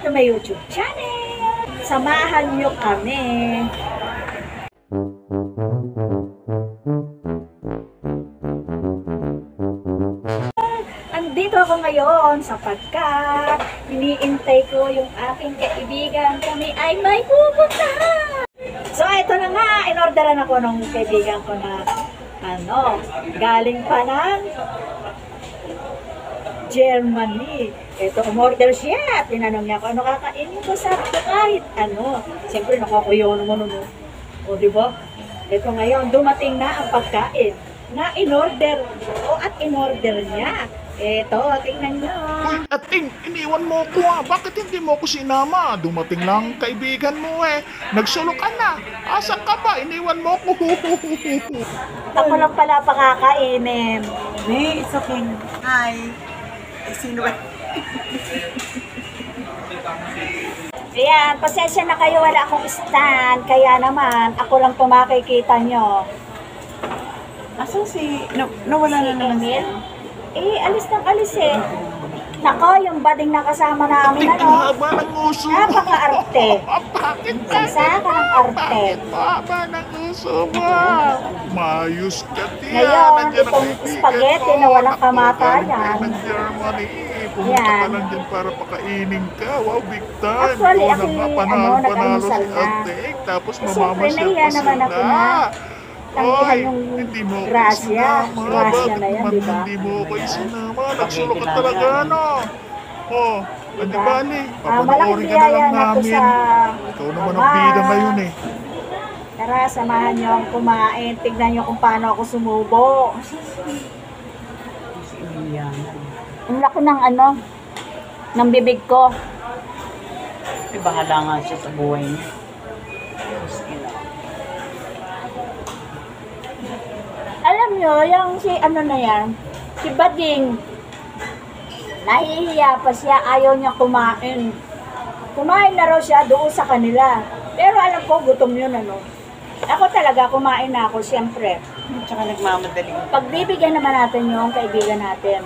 to my YouTube channel. Samahan nyo kami. Andito ako ngayon sapagkat iniintay ko yung aking kaibigan. Kami ay may pupuntahan. So ito na nga, inorderan ako ng kaibigan ko na galing pa ng Germany. Ito, umorder siya. Tinanong niya ako, ano kakainin ko? Sabi ko kahit ano. Siyempre, nakakuyo naman ano. O, diba? Ito ngayon, dumating na ang pagkain na in-order ko at in-order niya. Ito, tingnan niyo. Uy, Ating, iniwan mo ko ah. Bakit hindi mo ko sinama? Dumating lang kaibigan mo eh. Nagsulok ka na. Asan ka ba? Iniwan mo ko. Ako lang pala pakakainin. Hey, it's okay. Hi. Sino ba? Ayan, pasensya na kayo, wala akong stand. Kaya naman, ako lang po makikita nyo. Asan si... nawala na naman Emil? siya. Alis ng alis eh. Nako, yung bading nakasama namin, Ating, haba ng uso mo. Napaka-arte. Bakit Isa ka ng arte. haba ng uso mo? Mayos ka tiyan. Ngayon, Nandiyan ang itong kaibigan spaghetti ko. na walang Naku, kamatayan. galing ng Germany. Pumunta ka Yan. lang dyan para pakainin ka. Wow, big time. Actually, Ikaw ako na nga, yung, panalo nag-almusal si na. Ating. Tapos Siyempre, mamamasyal nahiya pa naman ako sila. na. Tanggihan Oy, yung hindi mo ako grasya. isinama. Grasya na Bakit yan, naman di ba? hindi mo ako isinama? Nagsulok ka talaga, ano? Oh, di Diba? bali. Malaking Papanoorin ka na biyaya lang na to namin. sa Ikaw naman ang bida ngayon eh. Tara, samahan nyo akong kumain. Tignan nyo kung paano ako sumubo. Si Emiliana. Ang laki ng ng bibig ko. Ay, bahala nga siya sa buhay niya. Alam nyo, yung si na yan, si Bading, nahihiya pa siya, ayaw niya kumain. Kumain na raw siya doon sa kanila. Pero alam ko, gutom yun, Ako talaga, kumain na ako, siyempre. Tsaka nagmamadali. Pagbibigyan naman natin yung kaibigan natin.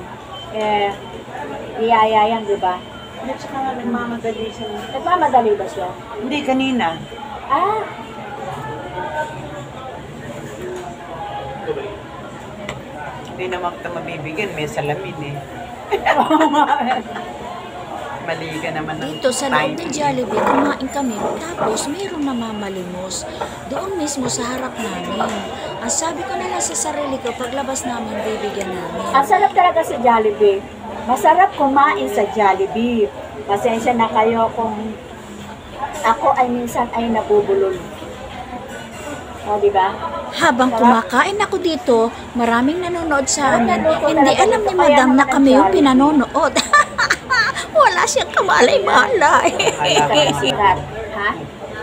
Iyaya yan, di ba? Tsaka nga nagmamadali siya. Nagmamadali ba siya? Hindi, kanina. Ah, Hindi naman kita mabibigyan. May salamin eh. Mali ka naman ng Dito sa loob ng timing. Jollibee, kumain kami. Tapos, mayroong namamalimos. Doon mismo sa harap namin. Ang sabi ko na lang sa sarili ko, paglabas namin, bibigyan namin. ang sarap talaga sa Jollibee. Masarap kumain sa Jollibee. Pasensya na kayo kung ako ay minsan ay nabubulol. O, di ba? Habang kumakain ako dito, maraming nanonood sa amin. Naluto Hindi talaga alam dito, ni kaya Madam na naman kami yung Jollibee. pinanonood. Wala siyang kamalay-malay. Sikat. Ha?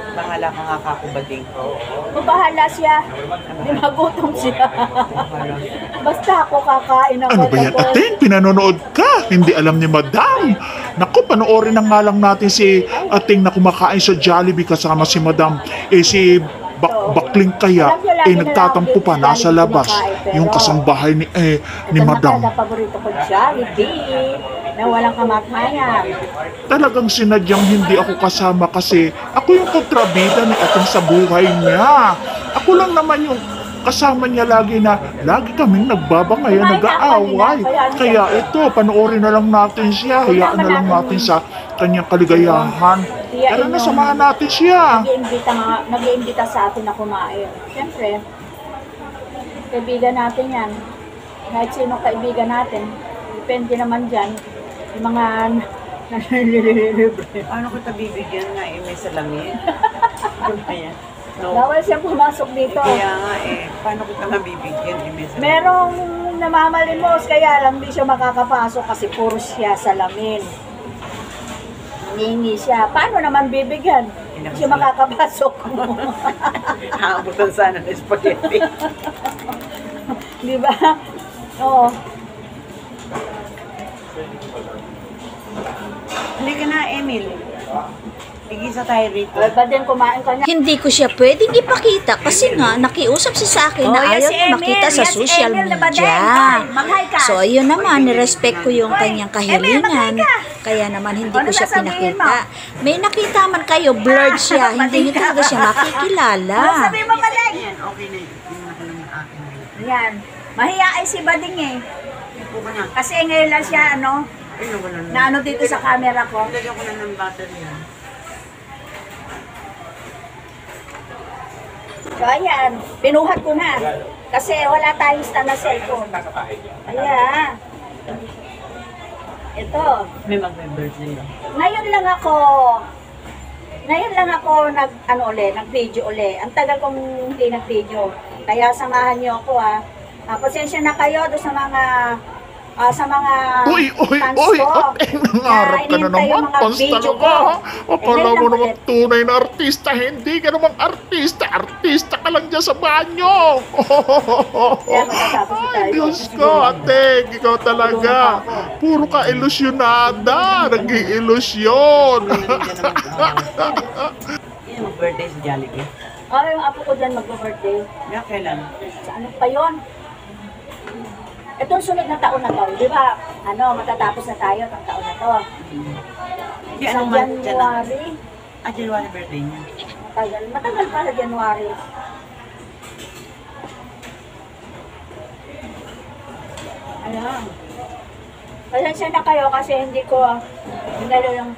Bahala ka nga kakubading ko. Kung bahala siya. Nagutom siya. Basta ako kakain ako. Ano ba yan, tapos- Ating? Pinanonood ka? Hindi alam ni Madam. Naku, panoorin na nga lang natin si Ating na kumakain sa Jollibee kasama si Madam. Si Bakling kaya, nagtatampo pa nasa labas. Yung kasambahay ni Ito Madam. na talaga paborito ko, Jollibee, na walang kamatayan. Talagang sinadyang hindi ako kasama kasi ako yung kontrabida ni Ating sa buhay niya. Ako lang naman yung kasama niya lagi na lagi kaming nagbabangayan, nag-aaway. Kaya ito, panoorin na lang natin siya. Hayaan na lang natin sa kanyang kaligayahan. Tara na, samahan natin siya. Nag-iimbita sa atin na kumain. Siyempre, kaibigan natin yan. Kahit sino kaibigan natin, depende naman dyan. Yung mga nanlilibre. Paano kita bibigyan nga eh? May salamin? Ano ba yan? No. Bawal siyang pumasok dito. Kaya nga eh. Paano kita mabibigyan? Eh, may salamin. Merong namamalimos, kaya lang di siya makakapasok kasi puro siya salamin. Hihingi siya. Paano naman bibigyan? Hindi siya makakapasok. Haabutan sana ng spaghetti. Di ba? Oo. Hindi ka na, Emil. Tigisa tayo rito. Ba din kumain ka na? Hindi ko siya pwedeng ipakita kasi nga nakiusap siya sa akin na Oh, yan ayaw si niya Emil. makita sa Yan si social Emil na ba din? media. Hoy, mag-hi ka. So ayun naman, nirespect ko yung kanyang Emil, mag-hi kahilingan. ka. Kaya naman hindi ko Ano siya sasabihin pinakita. May nakita man kayo, blurred siya. Hindi niyo talaga siya makikilala. Ano sabihin mo, Bading? Yan, okay na yun. Tingnan ko lang yung akin. Yan. Mahiya ay si Bading eh. Ito ko na. Kasi ngayon lang siya, Ay, nawala na. na dito sa camera ko. Lagyan ko na ng battery yan. So, ayan. Pinuhat ko na. Kasi wala tayong stand na cellphone. Ayan. Ito. May mag-birthday lang. Ngayon lang ako nag-video uli. Ang tagal kong hindi nag-video. Kaya samahan niyo ako ha. Pasensya na kayo doon sa mga Uy, fans ko. Ateng, nangarap ka na hinintay yung naman. mga Fans video talaga, ko. ha? Akala Ngayon mo lang naman ulit. tunay na artista. Hindi ka naman artista. Artista ka lang dyan sa banyo. Kaya matatapos na Ay, tayo. Diyos ko, Ateng, ikaw talaga. Puro ka ilusyonada. Nag-iilusyon. Yan, mag-birthday sa Jollibee. Yung apo ko dyan mag-birthday. Kaya kailan? Sa ano pa yun? Itong sunod na taon na to, di ba? Matatapos na tayo itong taon na to. Hindi, Sa anong month siya na? January, January birthday niya. matagal pa sa January. Ayan. Pasensya na kayo kasi hindi ko hinalo yung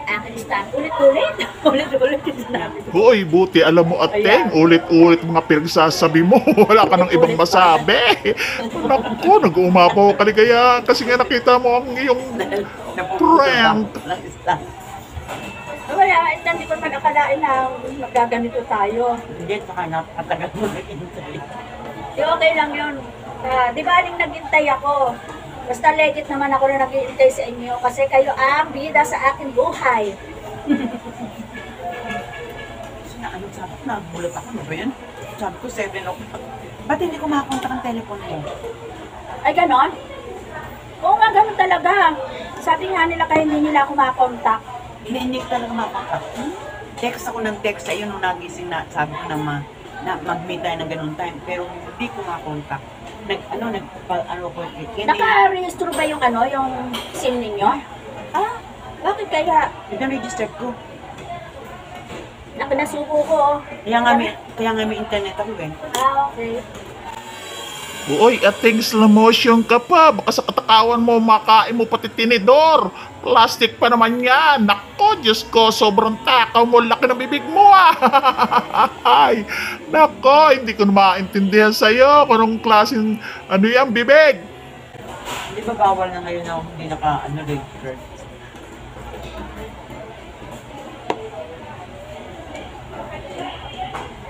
aking stand. Ulit-ulit. Ulit-ulit yung sinabi ko. Hoy, buti alam mo, Ateng, Ayan. ulit-ulit mga pinagsasabi mo. Wala ka ng ibang masabi. Naku, nag-uumapaw ka kaya kasi nga nakita mo ang iyong prank. Wala, hindi ko pa nakalain na magaganito tayo. Hindi, saka napakatagal mo nag-intay. Okay lang yun. Di ba aling naghintay ako? Basta legit naman ako na naghihintay sa inyo kasi kayo ang bida sa aking buhay. Ano sabi ko, nagulat ako, ano ba yan? Sabi ko, 7 o'clock. Ba't hindi ko makakontak ang telephone mo? Ay, ganon? Oo nga, ganon talaga. Sabi nga nila kaya hindi nila ako makakontak. Hindi ko talaga makakontak. Text ako ng text sa iyo nung nagising na sabi ko na mag-meet tayo ng ganun time. Pero hindi ko makakontak. Naka-register ba yung yung SIM ninyo? Bakit kaya? Nag-register ko. Nasuko ko. Kaya nga may internet ako eh. Okay. Uy, Ateng, slow motion ka pa. Baka sa katakawan mo, makain mo pati tinidor. Plastic pa naman yan. Nako, Diyos ko, sobrang takaw mo. Laki ng bibig mo, Ay, nako, hindi ko na maintindihan sa'yo kung anong klaseng, yan, bibig. Hindi ba bawal na ngayon na hindi naka-register?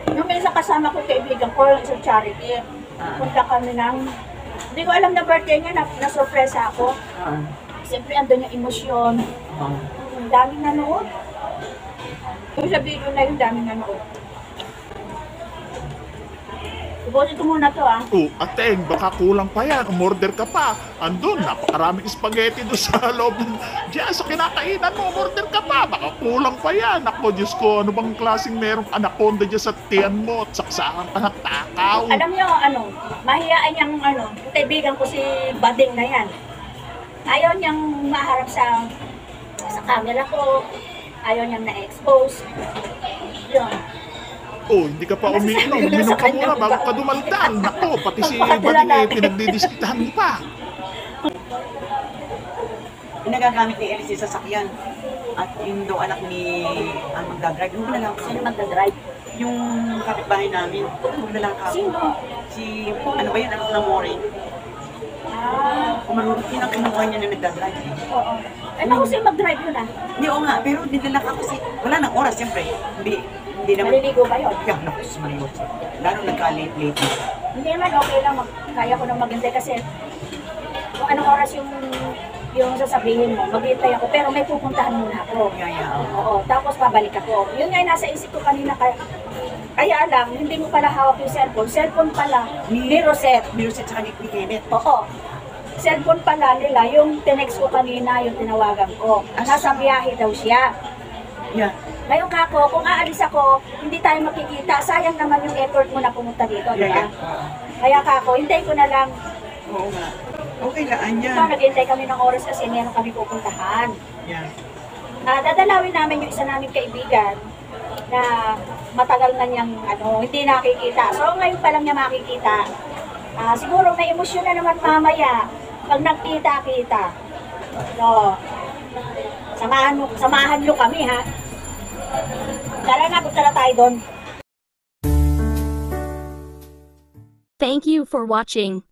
Nung minsan kasama ko kaibigan ko, yung isang charity, punta kami hindi ko alam na birthday niya, na-surpresa ako. Siyempre, andun yung emosyon. Ang daming nanood. Yung sa video na yung daming nanood. Subusin ko muna to, Ateng, baka kulang pa yan. Umorder ka pa. Andun, napakaraming spaghetti doon sa loob. Diyan, sa kinakainan mo, umorder ka pa. Baka kulang pa yan. Ako, Diyos ko, ano bang klaseng merong anaconda dyan sa tiyan mo at saksakan ka ng takaw? Alam niyo, mahiyaan yung kaibigan ko si Bading na yan. Ayaw niyang maharap sa camera ko. Ayaw niyang na-expose. Yun. Hindi ka pa umiinom. Uminom ka muna bago ka dumaldal. Nako, pati si Bading pinagdidiskitahan mo pa. Yung nagagamit ni Elsie sa sakyan. At yung daw anak ni magdadrive. Yung na lang Sino magdadrive? yung kapitbahay namin. Huwag na lang ako. Sino? Si, ano ba yun, anak ng Maureen. Kumarunod yun ang kinuha niya na nagdadrive. Oo. Ay, mahusay mag-drive yun Hindi, oo nga, pero dinala ka kasi, wala nang oras, siyempre. Hindi naman. Maliligo ba yun? Kaya, naku, sumalimot. Lalo nagka-late. Hindi naman okay lang. Kaya ko nang maghintay kasi kung anong oras yung sasabihin mo, maghintay ako. Pero may pupuntahan muna ako. Oo, tapos pabalik ako. Yun nga yung nasa isip ko kanina. Kaya lang, hindi mo pala hawak yung cellphone. Cellphone pala, ni Rosette. Ni Rosette sa ni Kenneth. Oo. Cellphone pala nila, yung tinext ko kanina, yung tinawagan ko. Nasa biyahe daw siya. Yeah. Ngayon kako, kung aalis ako, hindi tayo makikita. Sayang naman yung effort mo na pumunta dito, di ba? Kaya kako, hintay ko na lang. Oo nga. Okay laan So, yan. naghintay kami ng oras kasi meron kami pupuntahan. Yan. Dadalawin namin yung isa naming kaibigan na matagal na niyang hindi nakikita. So, ngayon pa lang niya makikita. Siguro may emosyon na naman mamaya pag nagkita-kita. So, samahan nyo kami, ha? Tara na, punta na tayo doon. Thank you for watching.